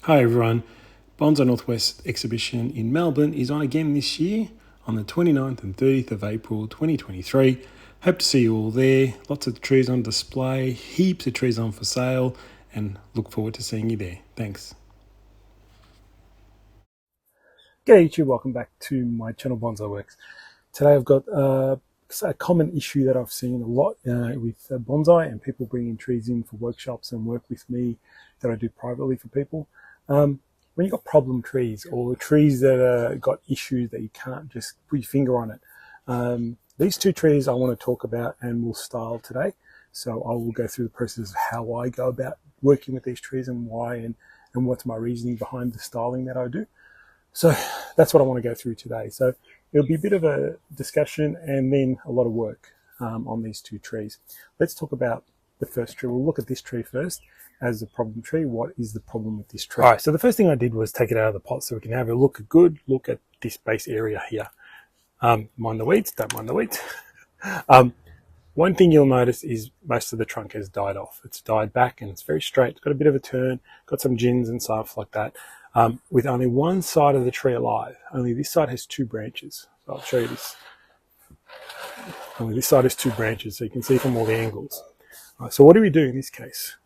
Hi everyone, Bonsai Northwest exhibition in Melbourne is on again this year on the 29th and 30th of April 2023. Hope to see you all there. Lots of trees on display, heaps of trees on for sale, and look forward to seeing you there. Thanks. G'day YouTube, welcome back to my channel Bonsai Works. Today I've got a common issue that I've seen a lot with bonsai and people bringing trees in for workshops and work with me that I do privately for people. When you've got problem trees or trees that got issues that you can't just put your finger on it, these two trees I want to talk about and will style today. So I will go through the process of how I go about working with these trees and why and what's my reasoning behind the styling that I do. So that's what I want to go through today. So it'll be a bit of a discussion and then a lot of work on these two trees. Let's talk about the first tree. We'll look at this tree first as a problem tree. What is the problem with this tree? All right, so the first thing I did was take it out of the pot so we can have a good look at this base area here. Mind the weeds, don't mind the weeds. One thing you'll notice is most of the trunk has died off. It's died back and it's very straight. It's got a bit of a turn, got some gins and stuff like that. With only one side of the tree alive. Only this side has two branches. So I'll show you this. Only this side has two branches, so you can see from all the angles. All right, so what do we do in this case?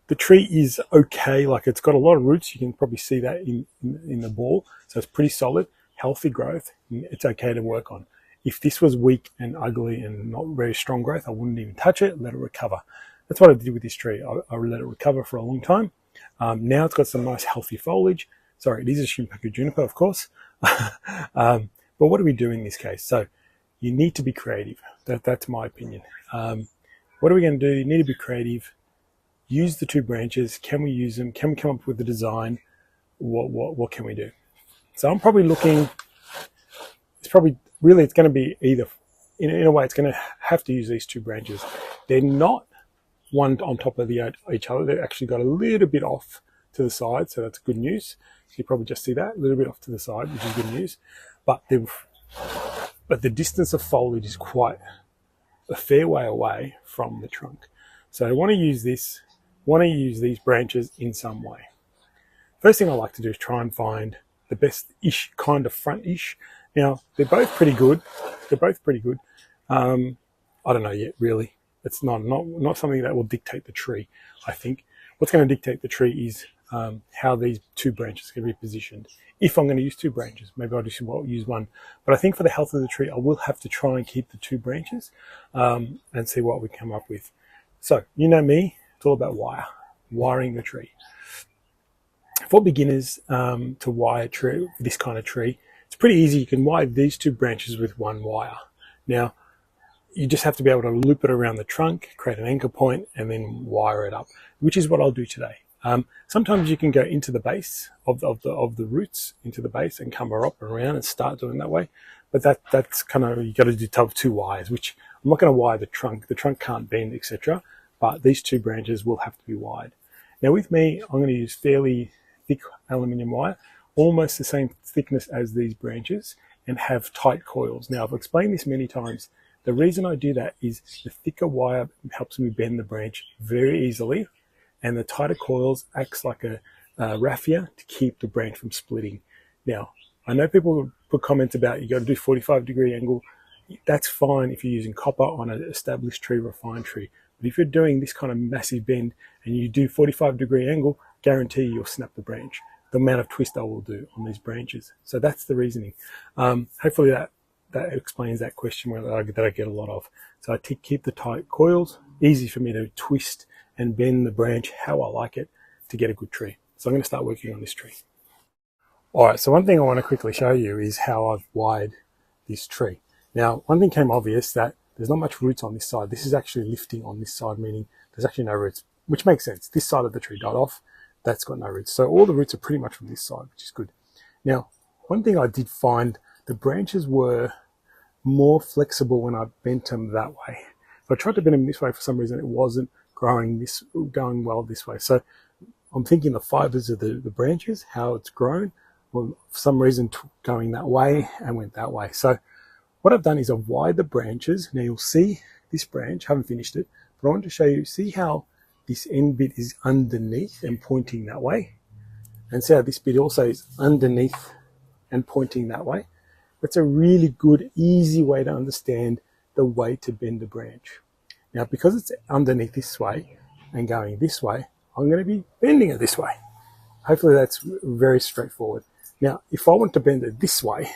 The tree is okay, like it's got a lot of roots. You can probably see that in the ball. So it's pretty solid, healthy growth. It's okay to work on. If this was weak and ugly and not very strong growth, I wouldn't even touch it, let it recover. That's what I did with this tree. I let it recover for a long time. Now it's got some nice healthy foliage. Sorry, it is a shimpaku juniper, of course. But what do we do in this case? So you need to be creative. That's my opinion. What are we going to do? You need to be creative. Use the two branches. Can we use them? Can we come up with a design? What can we do? So I'm probably looking, it's going to be either, in a way, it's going to have to use these two branches. They're not one on top of each other. They've actually got a little bit off to the side, so that's good news. You probably just see that, a little bit off to the side, which is good news. But the distance of foliage is quite a fair way away from the trunk. So I want to use these branches in some way. First thing I like to do is try and find the best-ish kind of front-ish. Now, they're both pretty good. I don't know yet, really. It's not something that will dictate the tree, I think. What's going to dictate the tree is how these two branches are going to be positioned. If I'm going to use two branches, maybe I'll just use one. But I think for the health of the tree, I will have to try and keep the two branches and see what we come up with. So, you know me, it's all about wiring the tree. For beginners to wire this kind of tree, it's pretty easy. You can wire these two branches with one wire. Now, you just have to be able to loop it around the trunk, create an anchor point, and then wire it up, which is what I'll do today. Sometimes you can go into the base of the roots, into the base, and come up and around and start doing that way. But that's kind of, you got to do two wires, which I'm not going to wire the trunk. The trunk can't bend, etc. But these two branches will have to be wired. Now with me, I'm going to use fairly thick aluminium wire, almost the same thickness as these branches, and have tight coils. Now I've explained this many times. The reason I do that is the thicker wire helps me bend the branch very easily, and the tighter coils acts like a raffia to keep the branch from splitting. Now, I know people put comments about you got to do 45-degree angle. That's fine if you're using copper on an established tree, refined tree. But if you're doing this kind of massive bend and you do 45-degree angle, guarantee you'll snap the branch. The amount of twist I will do on these branches. So that's the reasoning. Hopefully that explains that question that I get a lot of. So I keep the tight coils, easy for me to twist and bend the branch how I like it to get a good tree. So I'm going to start working on this tree. All right, so one thing I want to quickly show you is how I've wired this tree. Now, one thing came obvious that there's not much roots on this side. This is actually lifting on this side, meaning there's actually no roots, which makes sense. This side of the tree died off. That's got no roots. So all the roots are pretty much from this side, which is good. Now, one thing I did find, the branches were more flexible when I bent them that way. If I tried to bend them this way, for some reason, it wasn't going well this way. So I'm thinking the fibers of the branches, how it's grown, well, for some reason going that way and went that way. So what I've done is I've wired the branches. Now you'll see this branch, haven't finished it, but I want to show you, see how this end bit is underneath and pointing that way. and see how this bit also is underneath and pointing that way. That's a really good, easy way to understand the way to bend the branch. Now, because it's underneath this way and going this way, I'm going to be bending it this way. Hopefully that's very straightforward. Now, if I want to bend it this way,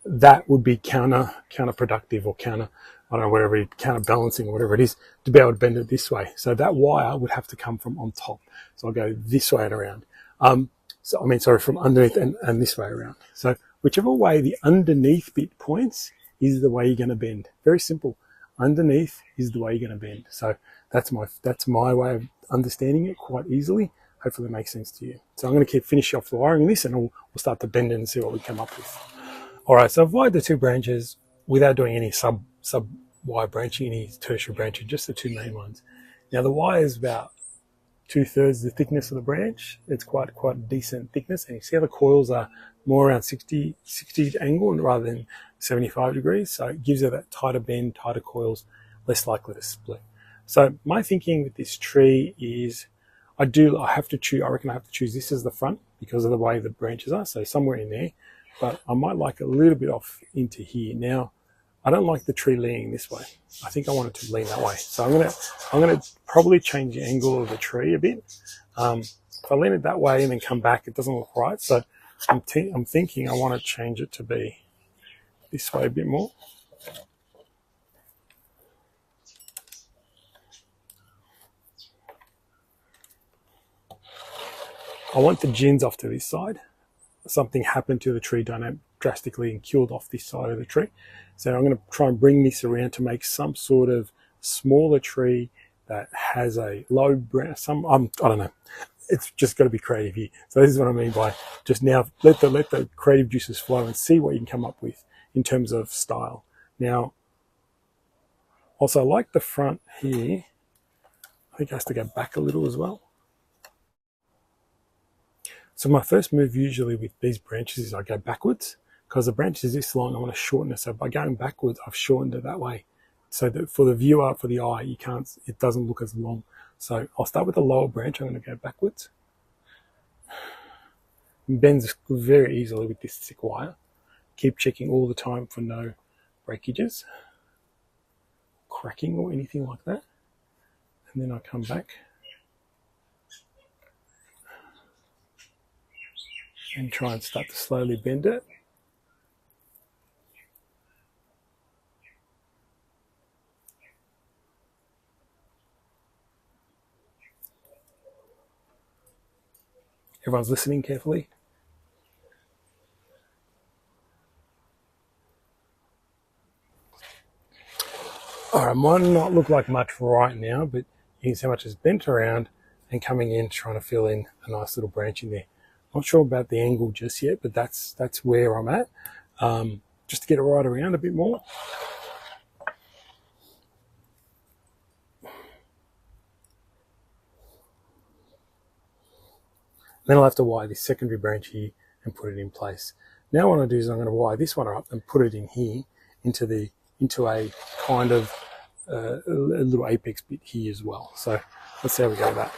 that would be counterproductive, or counterbalancing, or whatever it is, to be able to bend it this way. So that wire would have to come from on top. So I'll go this way and around. From underneath and this way around. So whichever way the underneath bit points is the way you're going to bend. Very simple. Underneath is the way you're going to bend. So that's my way of understanding it quite easily. Hopefully it makes sense to you. So I'm going to finish off the wiring this, and we'll start to bend it and see what we come up with. All right, so I've wired the two branches without doing any sub wire branching, any tertiary branching, just the two main ones. Now the wire is about 2/3 the thickness of the branch. It's quite a decent thickness, and you see how the coils are more around 60 angle rather than 75 degrees. So it gives you that tighter bend, tighter coils, less likely to split. So my thinking with this tree is I reckon I have to choose this as the front because of the way the branches are. So somewhere in there, but I might like a little bit off into here. Now, I don't like the tree leaning this way. I think I want it to lean that way. So I'm gonna probably change the angle of the tree a bit. If I lean it that way and then come back, it doesn't look right. So I'm thinking I want to change it to be this way a bit more. I want the gins off to this side. Something happened to the tree drastically and killed off this side of the tree. So I'm going to try and bring this around to make some sort of smaller tree that has a low branch. I don't know. It's just got to be creative here. So this is what I mean by just now let the creative juices flow and see what you can come up with in terms of style. Now, also I like the front here. I think it has to go back a little as well. So my first move usually with these branches is I go backwards because the branch is this long. I want to shorten it. So by going backwards, I've shortened it that way. So that for the viewer, for the eye, it doesn't look as long. So I'll start with the lower branch. I'm going to go backwards. It bends very easily with this thick wire. Keep checking all the time for no breakages, cracking or anything like that. And then I come back and try and start to slowly bend it. Everyone's listening carefully. All right, might not look like much right now, but you can see how much is bent around and coming in, trying to fill in a nice little branch in there. Not sure about the angle just yet, but that's where I'm at. Just to get it right around a bit more. Then I'll have to wire this secondary branch here and put it in place. Now what I'm going to do is I'm going to wire this one up and put it in here into a kind of a little apex bit here as well. So let's see how we go with that.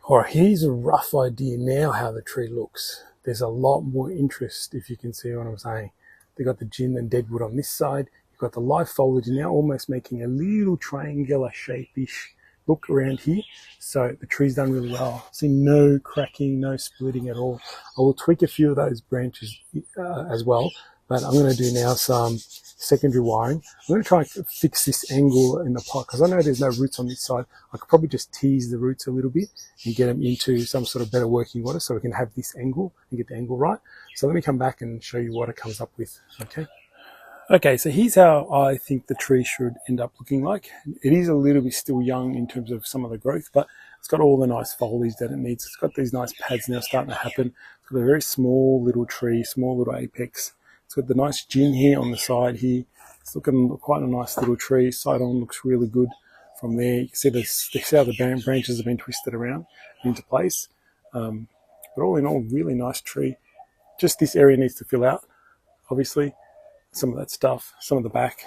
All right, here's a rough idea now how the tree looks. There's a lot more interest, if you can see what I'm saying. They've got the gin and deadwood on this side. You've got the live foliage now almost making a little triangular shape-ish look around here. So the tree's done really well. See no cracking, no splitting at all. I will tweak a few of those branches as well, but I'm going to do now some secondary wiring. I'm going to try and fix this angle in the pot because I know there's no roots on this side. I could probably just tease the roots a little bit and get them into some sort of better working order so we can have this angle and get the angle right. So let me come back and show you what it comes up with, okay? Okay, so here's how I think the tree should end up looking like. It is a little bit still young in terms of some of the growth, but it's got all the nice foliage that it needs. It's got these nice pads now starting to happen. It's got a very small little tree, small little apex. It's got the nice gin here on the side here. It's looking quite a nice little tree. Side on looks really good from there. You can see how the branches have been twisted around into place. But all in all, really nice tree. Just this area needs to fill out, obviously, some of that stuff, some of the back,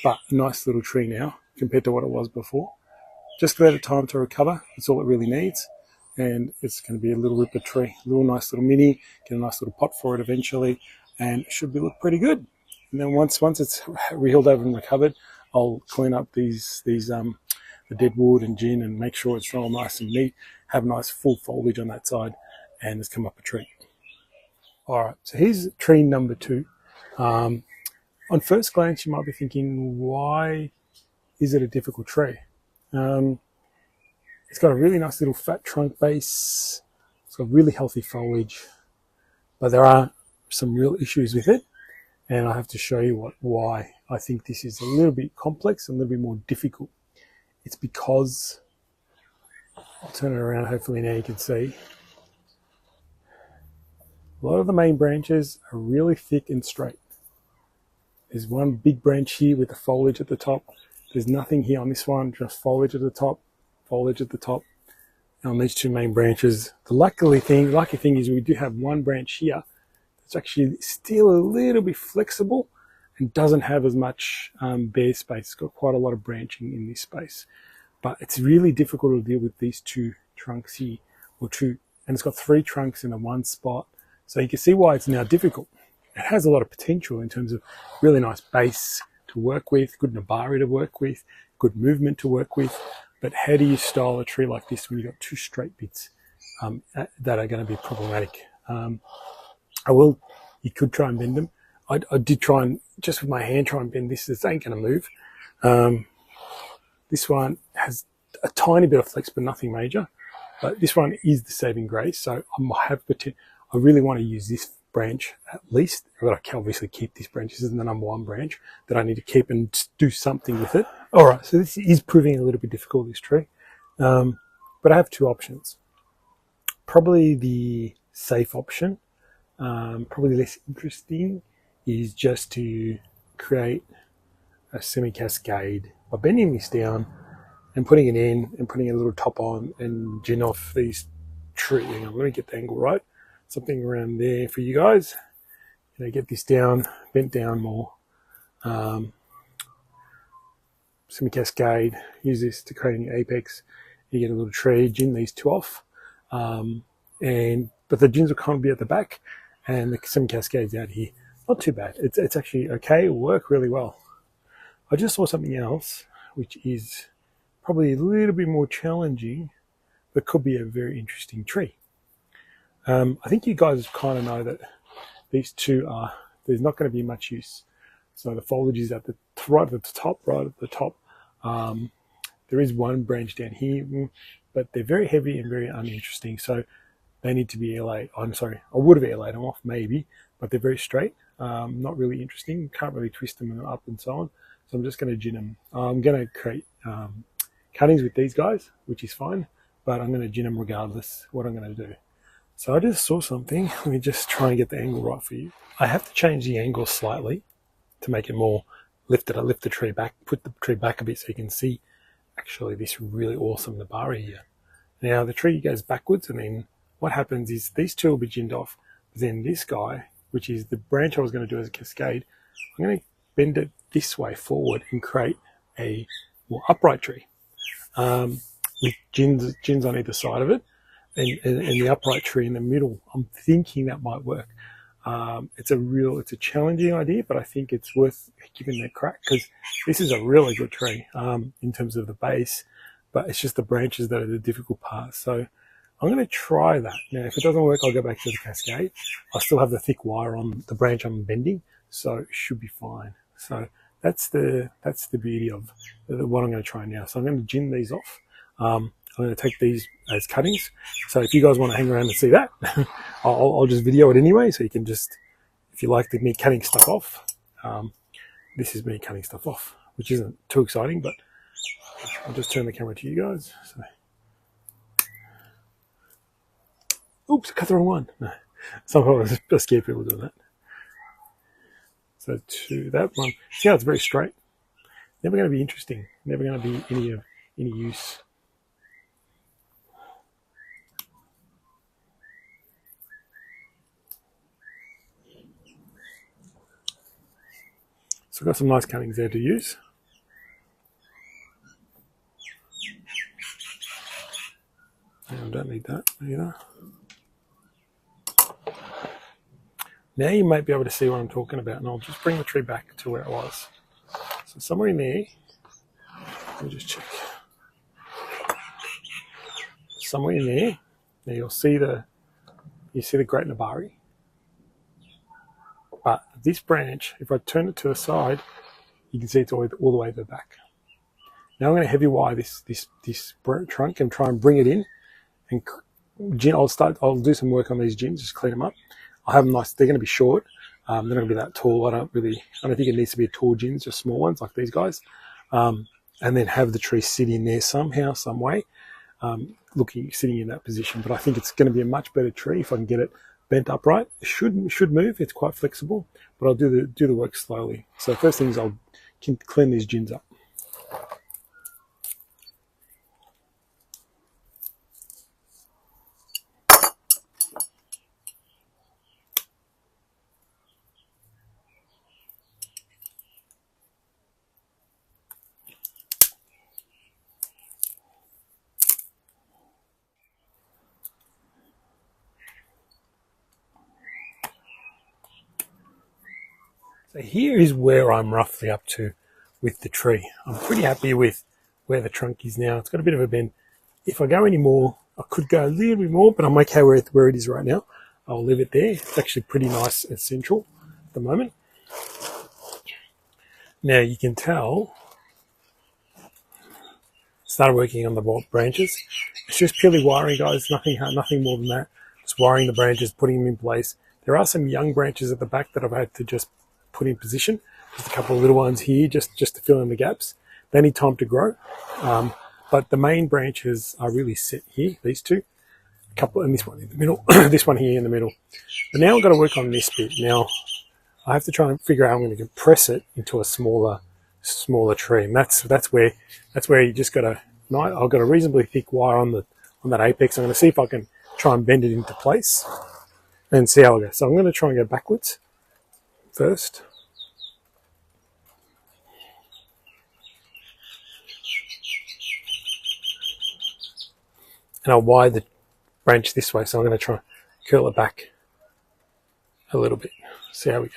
but a nice little tree now compared to what it was before. Just a bit of time to recover, that's all it really needs. And it's going to be a little ripper tree, a little nice little mini, get a nice little pot for it eventually, and it should look pretty good. And then once it's healed over and recovered, I'll clean up the dead wood and gin and make sure it's all nice and neat, have nice full foliage on that side, and it's come up a tree. All right, so here's tree number 2. On first glance, you might be thinking, why is it a difficult tree? It's got a really nice little fat trunk base. It's got really healthy foliage, but there are some real issues with it, and I have to show you why I think this is a little bit complex, a little bit more difficult. It's because, I'll turn it around, hopefully now you can see, a lot of the main branches are really thick and straight. There's one big branch here with the foliage at the top. There's nothing here on this one, just foliage at the top, foliage at the top. And on these 2 main branches, the lucky thing is we do have one branch here that's actually still a little bit flexible and doesn't have as much bare space. It's got quite a lot of branching in this space. But it's really difficult to deal with these 2 trunks here, and it's got 3 trunks in the one spot. So you can see why it's now difficult. It has a lot of potential in terms of really nice base to work with, good nabari to work with, good movement to work with. But how do you style a tree like this when you've got 2 straight bits that are going to be problematic? You could try and bend them. I did try and, just with my hand, try and bend this. This ain't going to move. This one has a tiny bit of flex, but nothing major. But this one is the saving grace. So I really want to use this branch at least, but I can obviously keep this branch. This is the number 1 branch that I need to keep and do something with it. All right, so this is proving a little bit difficult, this tree. But I have 2 options. Probably the safe option, probably less interesting, is just to create a semi-cascade by bending this down and putting it in and putting a little top on and gin off these trees. Let me get the angle right. Something around there for you guys. Get this down, bent down more. Semi-cascade, use this to create an apex. You get a little tree, gin these 2 off. But the gins will kind of be at the back and the semi-cascade's out here. Not too bad. It's actually okay, it'll work really well. I just saw something else, which is probably a little bit more challenging, but could be a very interesting tree. I think you guys kind of know that these 2 there's not going to be much use. So the foliage is right at the top. There is one branch down here, but they're very heavy and very uninteresting. So they need to be airlaid. I'm sorry, I would have airlaid them off maybe, but they're very straight. Not really interesting. Can't really twist them up and so on. So I'm just going to gin them. I'm going to create cuttings with these guys, which is fine, but I'm going to gin them regardless what I'm going to do. So I just saw something. Let me just try and get the angle right for you. I have to change the angle slightly to make it more lifted. I lift the tree back, put the tree back a bit so you can see actually this really awesome nabari here. Now the tree goes backwards, and then what happens is these 2 will be ginned off. Then this guy, which is the branch I was going to do as a cascade, I'm going to bend it this way forward and create a more upright tree with gins on either side of it. And the upright tree in the middle. I'm thinking that might work. It's a challenging idea, but I think it's worth giving it a crack because this is a really good tree in terms of the base, but it's just the branches that are the difficult part. So I'm going to try that. Now, if it doesn't work, I'll go back to the cascade. I still have the thick wire on the branch I'm bending, so it should be fine. So that's the beauty of what I'm going to try now. So I'm going to gin these off. I'm going to take these as cuttings. So if you guys want to hang around and see that, I'll just video it anyway. So you can just, if you like me cutting stuff off, this is me cutting stuff off, which isn't too exciting, but I'll just turn the camera to you guys. So, oops, I cut the wrong one. No, sometimes I scare people doing that. So to that one, see how it's very straight? Never going to be interesting. Never going to be any use. So I've got some nice cuttings there to use. I don't need that either. Now you might be able to see what I'm talking about, and I'll just bring the tree back to where it was. So somewhere in there, let me just check. Somewhere in there, now you'll see the great Nabari. But this branch, if I turn it to the side, you can see it's all the way to the back. Now I'm going to heavy wire this trunk and try and bring it in. And I'll do some work on these gins, just clean them up. I'll have them nice. They're going to be short. They're not going to be that tall. I don't think it needs to be a tall gins, just small ones like these guys. And then have the tree sit in there somehow, some way, sitting in that position. But I think it's going to be a much better tree if I can get it bent upright. It should move. It's quite flexible, but I'll do the work slowly. So first thing is I'll clean these gins up. So here is where I'm roughly up to with the tree. I'm pretty happy with where the trunk is now. It's got a bit of a bend. If I go any more, I could go a little bit more, but I'm okay where it is right now. I'll leave it there. It's actually pretty nice and central at the moment. Now you can tell, started working on the branches. It's just purely wiring, guys. Nothing more than that. Just wiring the branches, putting them in place. There are some young branches at the back that I've had to just put in position. Just a couple of little ones here, just to fill in the gaps. They need time to grow. But the main branches are really set here, these two. A couple, and this one in the middle, this one here in the middle. But now I've got to work on this bit. Now I have to try and figure out how I'm going to compress it into a smaller tree. And that's where you just got to, I've got a reasonably thick wire on that apex. I'm going to see if I can try and bend it into place and see how I go. So I'm going to try and go backwards first. And I'll wire the branch this way, so I'm going to try and curl it back a little bit. See how we go.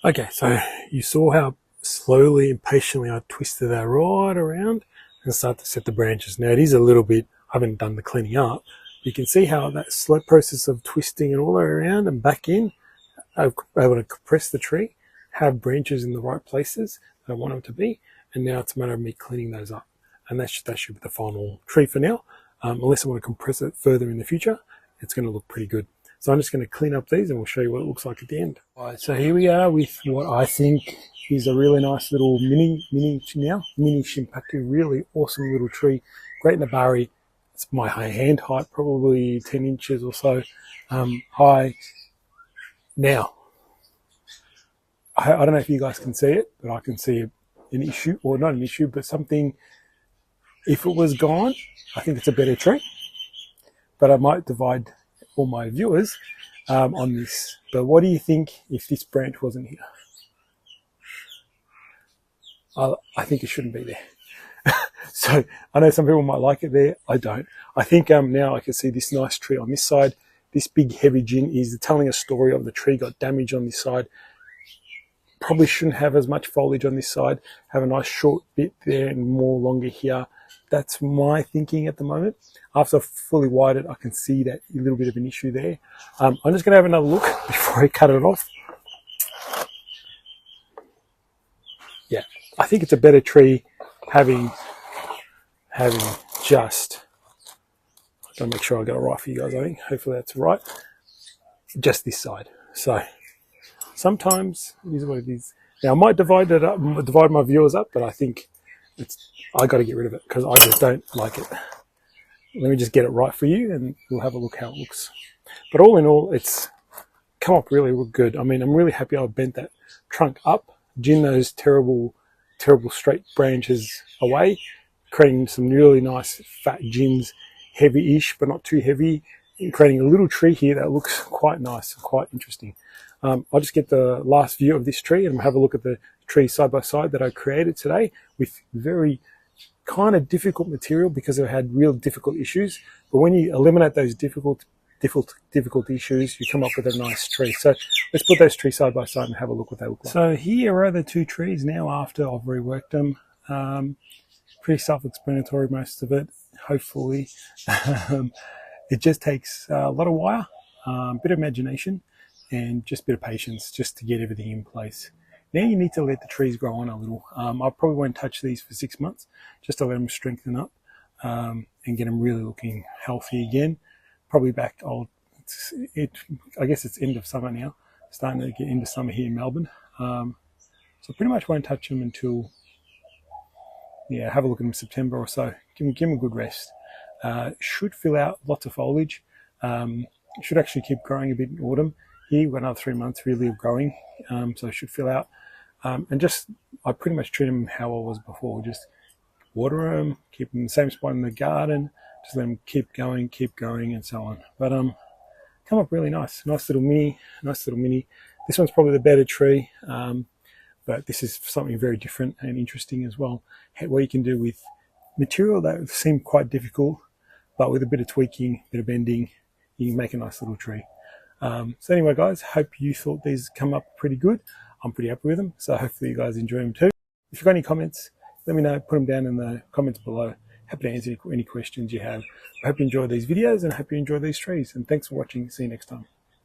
Okay, so you saw how slowly and patiently I twisted that right around and start to set the branches. Now it is a little bit, I haven't done the cleaning up. You can see how that slow process of twisting it all the way around and back in, I'm able to compress the tree, have branches in the right places that I want them to be, and now it's a matter of me cleaning those up. And that should be the final tree for now. Unless I want to compress it further in the future, it's going to look pretty good. So I'm just going to clean up these and we'll show you what it looks like at the end. All right, so here we are with what I think is a really nice little mini shimpaku, really awesome little tree, great in the barry. It's my hand height, probably 10 inches or so high. Now, I don't know if you guys can see it, but I can see an issue, or not an issue, but something. If it was gone, I think it's a better tree, but I might divide all my viewers on this. But what do you think if this branch wasn't here? I think it shouldn't be there. So I know some people might like it there. I don't. I think now I can see this nice tree on this side. This big heavy gin is telling a story of the tree got damaged on this side. Probably shouldn't have as much foliage on this side. Have a nice short bit there and more longer here. That's my thinking at the moment. After I've fully wired it, I can see that a little bit of an issue there. I'm just going to have another look before I cut it off. Yeah, I think it's a better tree having just, I'm going to make sure I got it right for you guys, I think. Hopefully that's right. Just this side. So sometimes it is what it is. Now I might divide my viewers up, but I think I got to get rid of it because I just don't like it. Let me just get it right for you and we'll have a look how it looks. But all in all, it's come up really good. I mean, I'm really happy I bent that trunk up, gin those terrible straight branches away, creating some really nice fat gins, heavy-ish, but not too heavy, and creating a little tree here that looks quite nice and quite interesting. I'll just get the last view of this tree and have a look at the tree side by side that I created today with very kind of difficult material because it had real difficult issues. But when you eliminate those difficult issues, you come up with a nice tree. So let's put those trees side by side and have a look what they look like. So here are the two trees now after I've reworked them. Pretty self-explanatory, most of it, hopefully. It just takes a lot of wire, a bit of imagination, and just a bit of patience just to get everything in place. Now you need to let the trees grow on a little. I probably won't touch these for 6 months just to let them strengthen up and get them really looking healthy again. Probably back to I guess it's end of summer now, starting to get into summer here in Melbourne. So pretty much won't touch them until, yeah, have a look at them in September or so. Give them a good rest. Should fill out lots of foliage. Should actually keep growing a bit in autumn. Here we've got another 3 months really of growing, so it should fill out. And just, I pretty much treat them how I was before, just water them, keep them in the same spot in the garden, just let them keep going, and so on. But come up really nice little mini. This one's probably the better tree, but this is something very different and interesting as well. What you can do with material that seemed quite difficult, but with a bit of tweaking, a bit of bending, you can make a nice little tree. So anyway, guys, hope you thought these come up pretty good. I'm pretty happy with them, so hopefully you guys enjoy them too. If you've got any comments, let me know. Put them down in the comments below. Happy to answer any questions you have. I hope you enjoy these videos and I hope you enjoy these trees. And thanks for watching. See you next time.